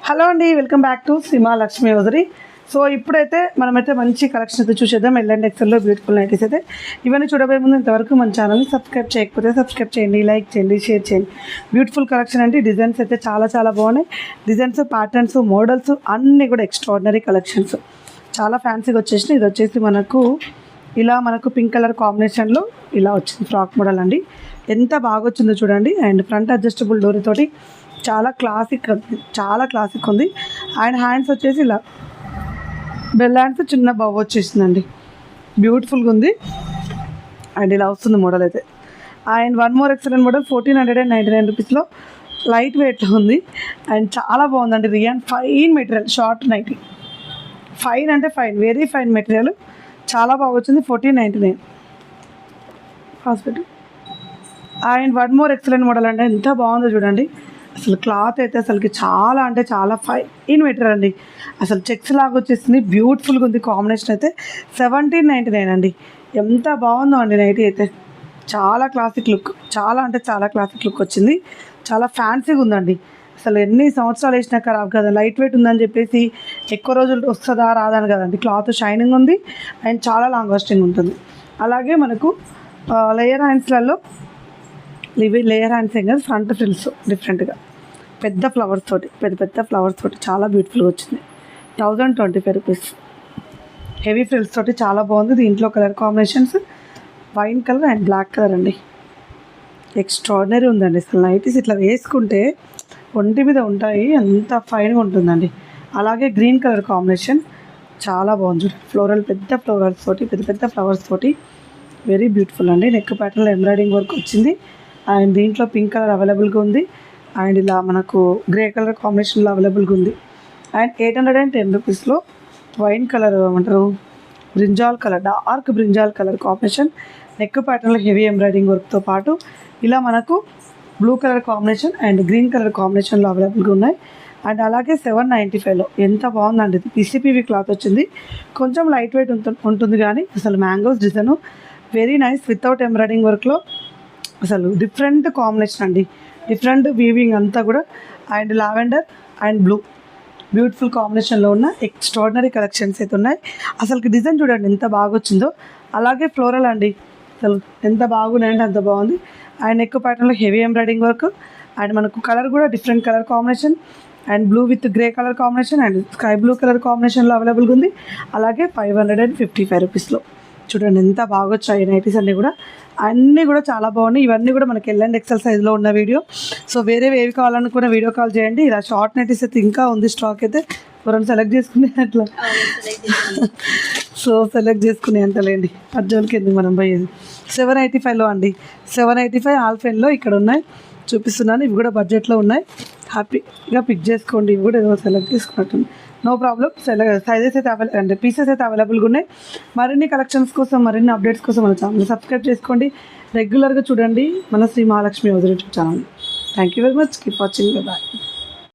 Hello అండి, welcome back to Sreema Lakshmi hosiery. So ఇప్పుడైతే మనమైతే మంచి కలెక్షన్ అయితే చూసేద్దాం. ఎల్ఎండ్ ఎక్సెల్లో బ్యూటిఫుల్ నైటీస్ అయితే ఇవన్నీ చూడబోయే ముందు ఇంతవరకు మన ఛానల్ని సబ్స్క్రైబ్ చేయకపోతే సబ్స్క్రైబ్ చేయండి, లైక్ చేయండి, షేర్ చేయండి. బ్యూటిఫుల్ కలెక్షన్ అండి. డిజైన్స్ అయితే చాలా చాలా బాగున్నాయి. డిజైన్స్, ప్యాటర్న్స్, మోడల్స్ అన్నీ కూడా ఎక్స్ట్రాడినరీ కలెక్షన్స్. చాలా ఫ్యాన్సీగా వచ్చేసినాయి. ఇది వచ్చేసి మనకు పింక్ కలర్ కాంబినేషన్లో ఇలా వచ్చింది ఫ్రాక్ మోడల్ అండి. ఎంత బాగా వచ్చిందో చూడండి. అండ్ ఫ్రంట్ అడ్జస్టబుల్ డోరీ తోటి చాలా క్లాసిక్ ఉంది. అండ్ హ్యాండ్స్ వచ్చేసి ఇలా బెల్ హ్యాండ్స్, చిన్న బవ్ వచ్చేసిందండి. బ్యూటిఫుల్గా ఉంది. అండ్ ఇలా వస్తుంది మోడల్ అయితే. And one more excellent model 1499 రూపీస్లో లైట్ వెయిట్లో ఉంది. అండ్ చాలా బాగుందండి. Rayon fine material, short nighty. Fine అంటే ఫైన్, వెరీ ఫైన్ మెటీరియల్. చాలా బాగా వచ్చింది. 1499 hospital. And one more excellent model అంటే ఎంత బాగుందో చూడండి. అసలు క్లాత్ అయితే అసలుకి చాలా అంటే చాలా ఫైన్ మెటీరియల్ అండి. అసలు చెక్స్ లాగా వచ్చేసింది. బ్యూటిఫుల్గా ఉంది. కాంబినేషన్ అయితే 1799 అండి. ఎంత బాగుందో అండి నైటీ అయితే. చాలా క్లాసిక్ లుక్, చాలా అంటే చాలా క్లాసిక్ లుక్ వచ్చింది. చాలా ఫ్యాన్సీగా ఉందండి. అసలు ఎన్ని సంవత్సరాలు వేసినా ఖరాబ్ కదా. లైట్ వెయిట్ ఉందని చెప్పేసి ఎక్కువ రోజులు వస్తుందా రాదని కదండి. క్లాత్ షైనింగ్ ఉంది. అండ్ చాలా లాంగ్ లాస్టింగ్ ఉంటుంది. అలాగే మనకు లేయర్ హ్యాండ్స్లలో లేయర్ హ్యాండ్స్ ఏం కాదు, ఫ్రంట్ ఫ్రిల్స్ డిఫరెంట్గా పెద్ద ఫ్లవర్స్ తోటి చాలా బ్యూటిఫుల్గా వచ్చింది. 1025 రూపీస్. హెవీ ఫ్రిల్స్ తోటి చాలా బాగుంది. దీంట్లో colour combinations wine colour and black colour అండి. ఎక్స్ట్రాడినరీ ఉందండి. అసలు నైటీస్ ఇట్లా వేసుకుంటే ఒంటి మీద ఉంటాయి, అంత ఫైన్గా ఉంటుందండి. అలాగే గ్రీన్ కలర్ కాంబినేషన్ చాలా బాగుంది. పెద్ద ఫ్లవర్స్ తోటి వెరీ బ్యూటిఫుల్ అండి. నెక్ ప్యాటర్న్లో ఎంబ్రాయిడింగ్ వర్క్ వచ్చింది. అండ్ దీంట్లో పింక్ కలర్ అవైలబుల్గా ఉంది. అండ్ ఇలా మనకు గ్రే కలర్ కాంబినేషన్లో అవైలబుల్గా ఉంది. అండ్ 810 రూపీస్లో వైన్ కలర్ ఏమంటారు, dark brinjal colour combination. Neck ప్యాటర్న్లో హెవీ ఎంబ్రాయిడింగ్ వర్క్తో పాటు ఇలా మనకు blue colour combination and green colour కాంబినేషన్లో అవైలబుల్గా ఉన్నాయి. అండ్ అలాగే 795లో ఎంత బాగుందండి. ఇది PCPV క్లాత్ వచ్చింది. కొంచెం లైట్ వెయిట్ ఉంటుంది కానీ అసలు mangoes design very nice. Without embroidering వర్క్లో అసలు డిఫరెంట్ కాంబినేషన్ అండి. డిఫరెంట్ వీవింగ్ అంతా కూడా. And lavender and blue beautiful కాంబినేషన్లో ఉన్న ఎక్స్ట్రాడినరీ కలెక్షన్స్ అయితే ఉన్నాయి. అసలు డిజైన్ చూడండి ఎంత బాగా వచ్చిందో. అలాగే ఫ్లోరల్ అండి. అసలు ఎంత బాగున్నాయంటే అంత బాగుంది. అండ్ నెక్ ప్యాటర్న్లో హెవీ ఎంబ్రాయిడింగ్ వర్క్. అండ్ మనకు కలర్ కూడా different colour combination. And blue with grey colour combination and sky blue colour కాంబినేషన్లో అవైలబుల్గా ఉంది. అలాగే 555 రూపీస్లో చూడండి ఎంత బాగా వచ్చాయి నైటీస్ అన్నీ కూడా చాలా బాగున్నాయి. ఇవన్నీ కూడా మనకి ఎల్ఎండ్ ఎక్సెల్ సైజ్లో ఉన్న వీడియో. సో వేరేవి ఏవి కావాలనుకున్న వీడియో కాల్ చేయండి. ఇలా షార్ట్ నైటీస్ అయితే ఇంకా ఉంది స్టాక్ అయితే. ఎవరైనా సెలెక్ట్ చేసుకునే అట్లా సెలెక్ట్ చేసుకునే అంతలేండి. అర్జున్కి ఎందుకు మనం పోయేది. 785లో అండి. 785 ఆల్ఫెన్లో ఇక్కడ ఉన్నాయి చూపిస్తున్నాను. ఇవి కూడా బడ్జెట్లో ఉన్నాయి. హ్యాపీగా పిక్ చేసుకోండి. ఇవి కూడా ఏదో సెలెక్ట్ చేసుకున్నట్టుంది. No problem. సైజెస్ అయితే పీసెస్ అయితే అవైలబుల్గా ఉన్నాయి. మరిన్ని కలెక్షన్స్ కోసం, మరిన్ని అప్డేట్స్ కోసం మన ఛానల్ సబ్స్క్రైబ్ చేసుకోండి. రెగ్యులర్గా చూడండి మన Shri Mahalakshmi hosiery YouTube channel. Thank you very much. Keep watching. Bye.